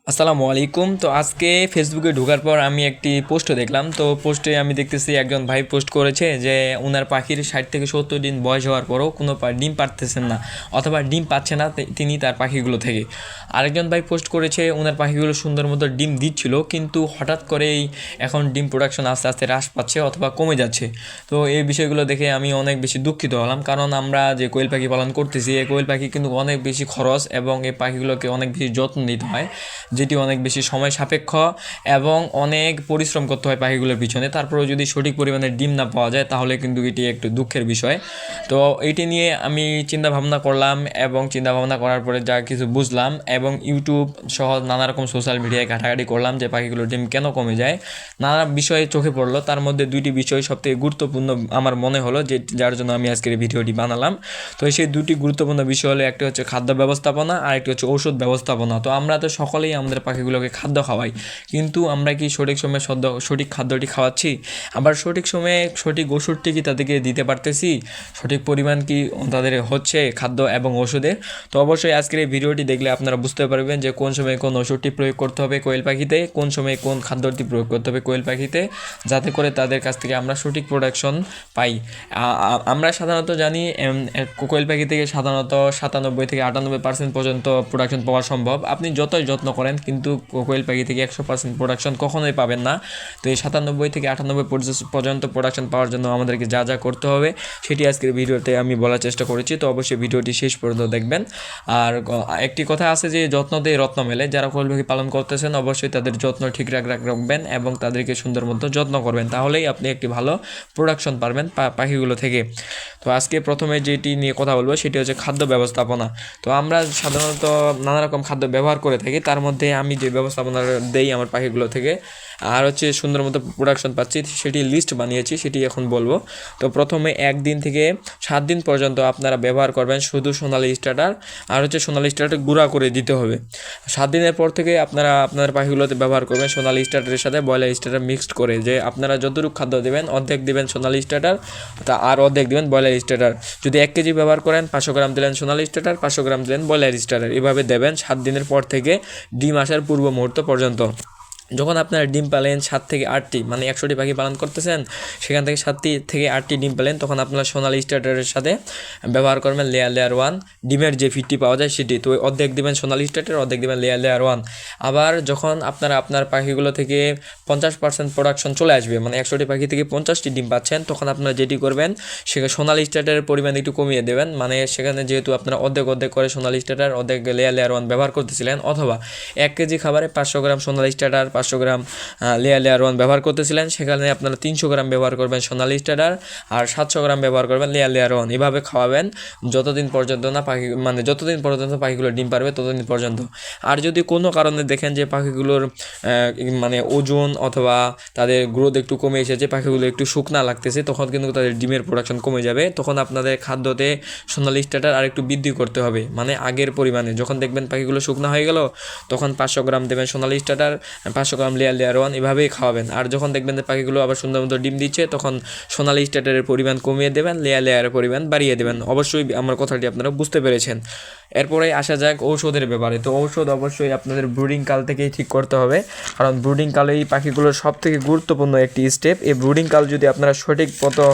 আসসালামু আলাইকুম। তো আজকে ফেসবুকে ঢোকার পর আমি একটি পোস্ট দেখলাম। তো পোস্টে আমি দেখতেছি একজন ভাই পোস্ট করেছে যে ওনার পাখির 60 থেকে 70 দিন বয়স হওয়ার পরও কোনো ডিম পারতেছেন না, অথবা ডিম পাচ্ছে না তিনি তার পাখিগুলো থেকে। আরেকজন ভাই পোস্ট করেছে ওনার পাখিগুলো সুন্দর মতো ডিম দিচ্ছিল, কিন্তু হঠাৎ করেই এখন ডিম প্রোডাকশন আস্তে আস্তে হ্রাস পাচ্ছে অথবা কমে যাচ্ছে। তো এই বিষয়গুলো দেখে আমি অনেক বেশি দুঃখিত হলাম, কারণ আমরা যে কোয়েল পাখি পালন করতেছি এই কোয়েল পাখি কিন্তু অনেক বেশি খরচ এবং এই পাখিগুলোকে অনেক বেশি যত্ন নিতে হয়, যেটি অনেক বেশি সময় সাপেক্ষ এবং অনেক পরিশ্রম করতে হয় পাখিগুলোর পিছনে। তারপরেও যদি সঠিক পরিমাণে ডিম না পাওয়া যায় তাহলে কিন্তু এটি একটু দুঃখের বিষয়। তো এটি নিয়ে আমি চিন্তা ভাবনা করলাম এবং চিন্তা ভাবনা করার পরে যা কিছু বুঝলাম এবং ইউটিউব সহ নানা রকম সোশ্যাল মিডিয়ায় ঘাটাঘাটি করলাম যে পাখিগুলোর ডিম কেন কমে যায়, নানা বিষয়ে চোখে পড়লো। তার মধ্যে দুইটি বিষয় সবথেকে গুরুত্বপূর্ণ আমার মনে হলো, যে যার জন্য আমি আজকের এই ভিডিওটি বানালাম। তো সেই দুটি গুরুত্বপূর্ণ বিষয় হলো, একটি হচ্ছে খাদ্য ব্যবস্থাপনা আর একটি হচ্ছে ঔষধ ব্যবস্থাপনা। তো আমরা তো সকলেই আমাদের পাখিগুলোকে খাদ্য খাওয়াই, কিন্তু আমরা কি সঠিক সময়ে সঠিক খাদ্যটি খাওয়াচ্ছি? আবার সঠিক সময়ে সঠিক ওষুধটি কি তাদেরকে দিতে পারতেছি? সঠিক পরিমাণ কি তাদের হচ্ছে খাদ্য এবং ওষুধের? তো অবশ্যই আজকের এই ভিডিওটি দেখলে আপনারা বুঝতে পারবেন যে কোন সময় কোন ওষুধটি প্রয়োগ করতে হবে কোয়েল পাখিতে, কোন সময় কোন খাদ্যটি প্রয়োগ করতে হবে কোয়েল পাখিতে, যাতে করে তাদের কাছ থেকে আমরা সঠিক প্রোডাকশন পাই। আমরা সাধারণত জানি কোয়েল পাখি থেকে সাধারণত 97 থেকে 98% পর্যন্ত প্রোডাকশন পাওয়া সম্ভব। আপনি যতই যত্ন করেন কিন্তু কোয়েল পাখি থেকে 100% প্রোডাকশন কখনোই পাবেন না। তো এই 97 থেকে 98 পর্যন্ত প্রোডাকশন পাওয়ার জন্য আমাদেরকে যা যা করতে হবে সেটি আজকের ভিডিওতে আমি বলার চেষ্টা করেছি। তো অবশ্যই ভিডিওটি শেষ পর্যন্ত দেখবেন। আর একটি কথা আছে যে যত্ন দিয়ে রত্ন মেলে। যারা কোয়েল পাখি পালন করতেছেন অবশ্যই তাদের যত্ন ঠিক রাখবেন এবং তাদেরকে সুন্দর মতো যত্ন করবেন, তাহলেই আপনি একটি ভালো প্রোডাকশন পারবেন পাখিগুলো থেকে। তো আজকে প্রথমে যেটি নিয়ে কথা বলবো সেটি হচ্ছে খাদ্য ব্যবস্থাপনা। তো আমরা সাধারণত নানা রকম খাদ্য ব্যবহার করে থাকি, তার মধ্যে আমি যে ব্যবস্থাপনা দেই আমার পাখিগুলো থেকে আর হচ্ছে সুন্দর মতো প্রোডাকশন পাচ্ছি সেটি লিস্ট বানিয়েছি, সেটি এখন বলবো। তো প্রথমে 1 দিন থেকে 7 দিন পর্যন্ত আপনারা ব্যবহার করবেন শুধু সোনালি স্টার্টার, আর হচ্ছে সোনালি স্টার্টার গুঁড়া করে দিতে হবে। 7 দিনের পর থেকে আপনারা আপনার পাখিগুলোতে ব্যবহার করবেন সোনালি স্টার্টারের সাথে ব্রয়লার স্টার্টার মিক্সড করে, যে আপনারা যতটুকু খাদ্য দেবেন অর্ধেক দেবেন সোনালি স্টার্টার আর অর্ধেক দেবেন ব্রয়লার স্টার্টার। যদি 1 কেজি ব্যবহার করেন 500 গ্রাম দিলেন সোনালি স্টার্টার, 500 গ্রাম দিলেন ব্রয়লার স্টার্টার, এভাবে দেবেন 7 দিনের পর থেকে ডিম আসার পূর্ব মুহূর্ত পর্যন্ত। যখন আপনারা ডিম পালেন 7 থেকে 8টি, মানে 100টি পাখি পালন করতেছেন, সেখান থেকে 7 থেকে 8টি ডিম পেলেন, তখন আপনারা সোনালি স্টার্টারের সাথে ব্যবহার করবেন লেয়ার 1 ডিমের যে ফিডটি পাওয়া যায় সেটি। তো অর্ধেক দেবেন সোনালি স্টার্টার, অর্ধেক দেবেন লেয়ার 1। আবার যখন আপনারা আপনার পাখিগুলো থেকে 50% প্রোডাকশন চলে আসবে, মানে 100টি পাখি থেকে 50টি ডিম পাচ্ছেন, তখন আপনারা যেটি করবেন সেখানে সোনালি স্টার্টারের পরিমাণ একটু কমিয়ে দেবেন। মানে সেখানে যেহেতু আপনারা অর্ধেক করে সোনালি স্টার্টার অর্ধেক লেয়ার 1 ব্যবহার করতেছিলেন, অথবা 1 কেজি খাবারে 500 গ্রাম সোনালি স্টার্টার 500 গ্রাম লেয়ার 1 ব্যবহার করতেছিলেন, সেখানে আপনারা 300 গ্রাম ব্যবহার করবেন সোনালি স্টার্টার আর 700 গ্রাম ব্যবহার করবেন লেয়ার 1। এভাবে খাওয়াবেন যতদিন পর্যন্ত না পাখি, মানে যতদিন পর্যন্ত পাখিগুলো ডিম পারবে ততদিন পর্যন্ত। আর যদি কোনো কারণে দেখেন যে পাখিগুলোর মানে ওজন অথবা তাদের গ্রোথ একটু কমে এসেছে, পাখিগুলো একটু শুকনা লাগতেছে, তখন কিন্তু তাদের ডিমের প্রোডাকশন কমে যাবে। তখন আপনাদের খাদ্যতে সোনালি স্টার্টার আর একটু বৃদ্ধি করতে হবে, মানে আগের পরিমাণে। যখন দেখবেন পাখিগুলো শুকনা হয়ে গেল তখন 500 গ্রাম দেবেন সোনালি স্টার্টার, 500 গ্রাম লেয়ার 1, এভাবেই খাওয়াবেন। আর যখন দেখবেন যে পাখিগুলো আবার সুন্দর মতো ডিম দিচ্ছে তখন সোনালি স্টার্টারের পরিমাণ কমিয়ে দেবেন, লেয়ারের পরিমাণ বাড়িয়ে দেবেন। অবশ্যই আমার কথাটি আপনারা বুঝতে পেরেছেন। এরপরে আসা যাক ঔষধের ব্যাপারে। তো ঔষধ অবশ্যই আপনাদের ব্রুডিং কাল থেকেই ঠিক করতে হবে, কারণ ব্রুডিং কালেই পাখিগুলোর সব থেকে গুরুত্বপূর্ণ একটি স্টেপ। এই ব্রুডিং কাল যদি আপনারা সঠিক মতো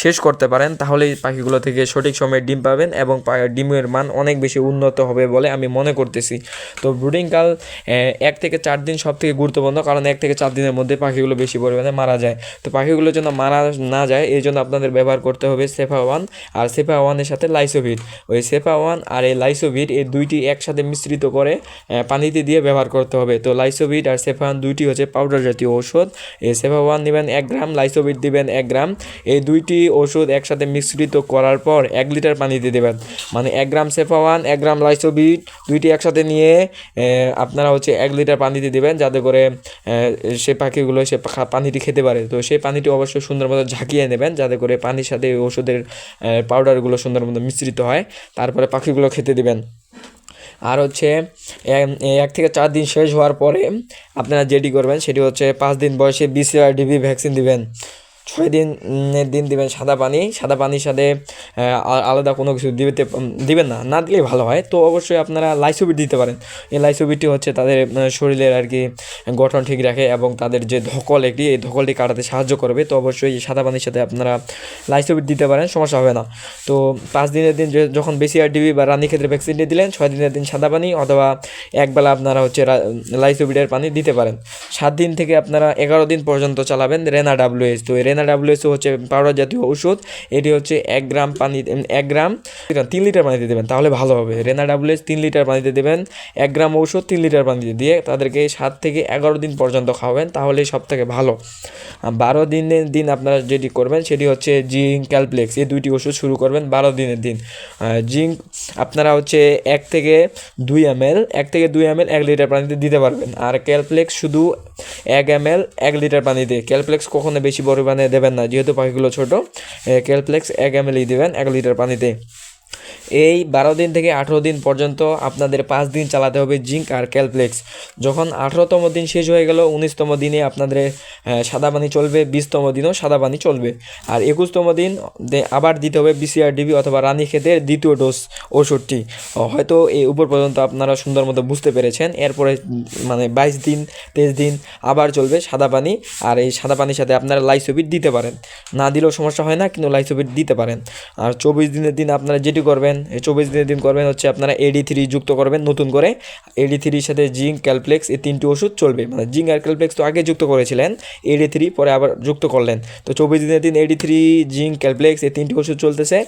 শেষ করতে পারেন তাহলেই পাখিগুলো থেকে সঠিক সময়ে ডিম পাবেন এবং ডিমের মান অনেক বেশি উন্নত হবে বলে আমি মনে করতেছি। তো ব্রুডিং কাল 1 থেকে 4 দিন সব থেকে গুরুত্বপূর্ণ, কারণ 1 থেকে 4 দিনের মধ্যে পাখিগুলো বেশি পরিমাণে মারা যায়। তো পাখিগুলো যেন মারা না যায় এই জন্য আপনাদের ব্যবহার করতে হবে সেফা 1, আর সেফা 1-এর সাথে লাইসোভিট। ওই সেফা 1 আর এই লাইসোভিট এই দুইটি একসাথে মিশ্রিত করে পানিতে দিয়ে ব্যবহার করতে হবে। তো লাইসোভিট আর সেফা 1 দুইটি হচ্ছে পাউডার জাতীয় ঔষধ। এই সেফা 1 নেবেন 1 গ্রাম, লাইসোভিট দিবেন 1 গ্রাম। এই দুইটি ওষুধ একসাথে মিশ্রিত করার পর 1 লিটার পানিতে দেবেন। মানে 1 গ্রাম সেফা 1 1 গ্রাম লাইসোভিট দুইটি একসাথে নিয়ে আপনারা হচ্ছে 1 লিটার পানিতে দেবেন, যাতে করে সে পাখিগুলো সে পানিটি খেতে পারে। তো সেই পানিটি অবশ্যই সুন্দর মতো ঝাঁকিয়ে নেবেন, যাতে করে পানির সাথে ওষুধের পাউডারগুলো সুন্দর মতো মিশ্রিত হয়, তারপরে পাখিগুলো খেতে দিবেন। আর হচ্ছে 1 থেকে 4 দিন শেষ হওয়ার পরে আপনারা যেটি করবেন সেটি হচ্ছে 5 দিন বয়সে BCR/DB ভ্যাকসিন দিবেন। 6 দিনের দিন দিবেন সাদা পানি, সাদা পানির সাথে আলাদা কোনো কিছু দিবেন না, না দিলেই ভালো হয়। তো অবশ্যই আপনারা লাইসোবিট দিতে পারেন। এই লাইসোবিটটি হচ্ছে তাদের শরীরের আর কি গঠন ঠিক রাখে এবং তাদের যে ধকল এই ধকলটি কাটাতে সাহায্য করবে। তো অবশ্যই সাদা পানির সাথে আপনারা লাইসোবিট দিতে পারেন, সমস্যা হবে না। তো 5 দিনের দিন যখন BCR-DB বা রানীক্ষেতের ভ্যাকসিনটি দিলেন, 6 দিনের দিন সাদা পানি অথবা একবেলা আপনারা হচ্ছে লাইসোবিটের পানি দিতে পারেন। 7 দিন থেকে আপনারা 11 দিন পর্যন্ত চালাবেন রেনা WS। তো এই রেনা WS হচ্ছে পাউডার জাতীয় ওষুধ। এটি হচ্ছে 1 গ্রাম পানি 1 গ্রাম 3 লিটার পানিতে দেবেন, তাহলে ভালো হবে। রেনা WS 3 লিটার পানিতে দেবেন, 1 গ্রাম ঔষধ 3 লিটার পানিতে দিয়ে তাদেরকে 7 থেকে 11 দিন পর্যন্ত খাওয়াবেন, তাহলেই সব থেকে ভালো। 12 দিনের দিন আপনারা যেটি করবেন সেটি হচ্ছে জিঙ্ক ক্যালপ্লেক্স, এই দুইটি ওষুধ শুরু করবেন 12 দিনের দিন। জিঙ্ক আপনারা হচ্ছে 1 থেকে 2 ml 1 লিটার পানিতে দিতে পারবেন। আর ক্যালপ্লেক্স শুধু 1 ml 1 লিটার পানিতে। ক্যালপ্লেক্স কখনো বেশি পরিমাণে দেবেন না, যেহেতু পাখিগুলো ছোটো। ক্যালপ্লেক্স 1 ml দেবেন 1 লিটার পানিতে। এই 12 দিন থেকে 18 দিন পর্যন্ত আপনাদের 5 দিন চালাতে হবে জিঙ্ক আর ক্যালপ্লেক্স। যখন 18তম দিন শেষ হয়ে গেল, 19তম দিনে আপনাদের সাদা পানি চলবে, 20তম দিনও সাদা পানি চলবে। আর 21তম দিন আবার দিতে হবে BCR-DB অথবা রানীক্ষেতের দ্বিতীয় ডোজ ওষুধটি। হয়তো এই উপর পর্যন্ত আপনারা সুন্দর মতো বুঝতে পেরেছেন। এরপরে মানে 22 দিন 23 দিন আবার চলবে সাদা পানি। আর এই সাদা পানির সাথে আপনারা লাইসোবিট দিতে পারেন, না দিলেও সমস্যা হয় না, কিন্তু লাইসোবিট দিতে পারেন। আর 24 দিনের দিন আপনারা যেটি করবেন, এই 24 দিনের দিন করবেন হচ্ছে আপনারা AD3 যুক্ত করবেন নতুন করে। AD3-র সাথে জিঙ্ক ক্যালপ্লেক্স এই 3টি ওষুধ চলবে। মানে জিঙ্ক আর ক্যালপ্লেক্স তো আগে যুক্ত করেছিলেন, AD3 পরে আবার যুক্ত করলেন। তো 24 দিনের দিন AD3 জিঙ্ক ক্যালপ্লেক্স এই 3টি ওষুধ চলতেছে।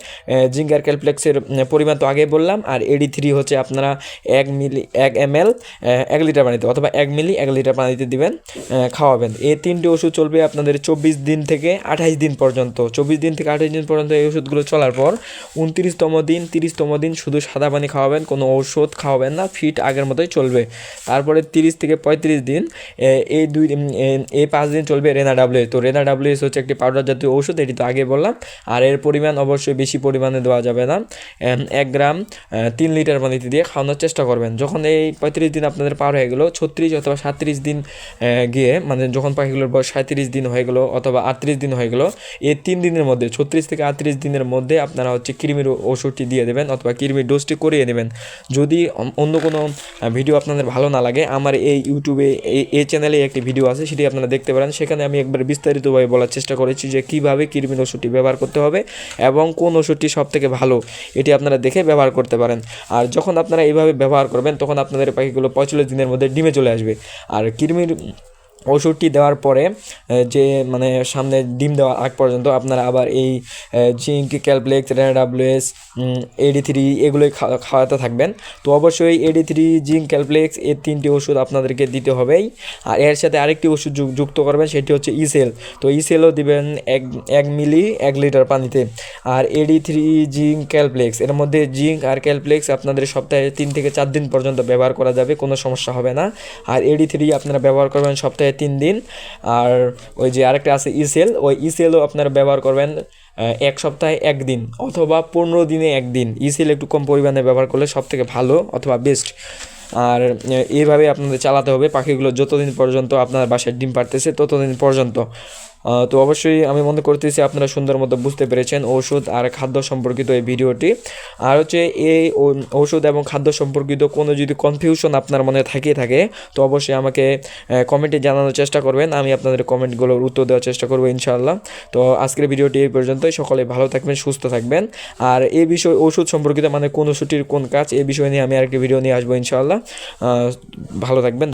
জিঙ্ক আর ক্যালপ্লেক্সের পরিমাণ তো আগে বললাম। আর AD3 হচ্ছে আপনারা 1 ml 1 লিটার পানিতে অথবা 1 মিলি 1 লিটার পানিতে দিবেন, খাওয়াবেন। এই 3টি ওষুধ চলবে আপনাদের 24 দিন থেকে 28 দিন পর্যন্ত। 24 দিন থেকে 28 দিন পর্যন্ত এই ওষুধগুলো চলার পর 29তম দিন 30তম দিন শুধু সাদা পানি খাওয়াবেন, কোনো ঔষধ খাওয়াবেন না, ফিট আগের মতোই চলবে। তারপরে 30 থেকে 35 দিন এই 5 দিন চলবে রেনা WS। তো রেনা WS হচ্ছে একটি পাউডার জাতীয় ঔষধ, এটি তো আগে বললাম। আর এর পরিমাণ অবশ্যই বেশি পরিমাণে দেওয়া যাবে না। 1 গ্রাম 3 লিটার পানিতে দিয়ে খাওয়ানোর চেষ্টা করবেন। যখন এই 35 দিন আপনাদের পার হয়ে গেল, 36 অথবা 37 দিন গিয়ে মানে যখন পাখিগুলোর বয়স 37 দিন হয়ে গেলো অথবা 38 দিন হয়ে গেলো, এই 3 দিনের মধ্যে 36 থেকে 38 দিনের মধ্যে আপনারা হচ্ছে কৃমির ওষুধটি দিয়ে দেবেন অথবা কৃমির ডোজটি করিয়ে নেবেন। যদি অন্য কোনো ভিডিও আপনাদের ভালো না লাগে, আমার এই ইউটিউবে এই চ্যানেলে একটি ভিডিও আছে, সেটি আপনারা দেখতে পারেন। সেখানে আমি একবার বিস্তারিতভাবে বলার চেষ্টা করেছি যে কীভাবে কৃমির ওষুধটি ব্যবহার করতে হবে এবং কোন ওষুধটি সবথেকে ভালো, এটি আপনারা দেখে ব্যবহার করতে পারেন। আর যখন আপনারা এইভাবে ব্যবহার করবেন তখন আপনাদের পাখিগুলো 45 দিনের মধ্যে ডিমে চলে আসবে। আর কৃমির ওষুধটি দেওয়ার পরে যে মানে সামনে ডিম দেওয়ার আগ পর্যন্ত আপনারা আবার এই জিঙ্ক ক্যালপ্লেক্স রেনা WS AD3 এগুলোই খাওয়াতে থাকবেন। তো অবশ্যই AD3 জিঙ্ক ক্যালপ্লেক্স এই 3টি ওষুধ আপনাদেরকে দিতে হবেই। আর এর সাথে আরেকটি ওষুধ যুক্ত করবেন, সেটি হচ্ছে ইসেল। তো ইসেলও দিবেন 1 মিলি 1 লিটার পানিতে। আর AD3 জিঙ্ক ক্যালপ্লেক্স এর মধ্যে জিঙ্ক আর ক্যালপ্লেক্স আপনাদের সপ্তাহে 3 থেকে 4 দিন পর্যন্ত ব্যবহার করা যাবে, কোনো সমস্যা হবে না। আর AD3 আপনারা ব্যবহার করবেন সপ্তাহে 3 দিন। আর ওই যে আরেকটা আছে ইসেল, ওই ইসেলও আপনারা ব্যবহার করবেন 1 সপ্তাহে 1 দিন অথবা 15 দিনে 1 দিন। ইসেল একটু কম পরিমাণে ব্যবহার করলে সব থেকে ভালো অথবা বেস্ট। আর এইভাবে আপনাদের চালাতে হবে পাখিগুলো যতদিন পর্যন্ত আপনার বাসায় ডিম পারতেছে ততদিন পর্যন্ত। তো অবশ্যই আমি মনে করতেছি আপনারা সুন্দর মতো বুঝতে পেরেছেন ওষুধ আর খাদ্য সম্পর্কিত এই ভিডিওটি। আর হচ্ছে এই ওষুধ এবং খাদ্য সম্পর্কিত কোনো যদি কনফিউশন আপনার মনে থাকে তো অবশ্যই আমাকে কমেন্টে জানানোর চেষ্টা করবেন, আমি আপনাদের কমেন্টগুলোর উত্তর দেওয়ার চেষ্টা করবো ইনশাআল্লাহ। তো আজকের ভিডিওটি এই পর্যন্তই। সকলে ভালো থাকবেন, সুস্থ থাকবেন। আর এই বিষয় ওষুধ সম্পর্কিত মানে কোন ওষুধটির কোন কাজ, এই বিষয় নিয়ে আমি আরেকটি ভিডিও নিয়ে আসবো ইনশাআল্লাহ। ভালো থাকবেন।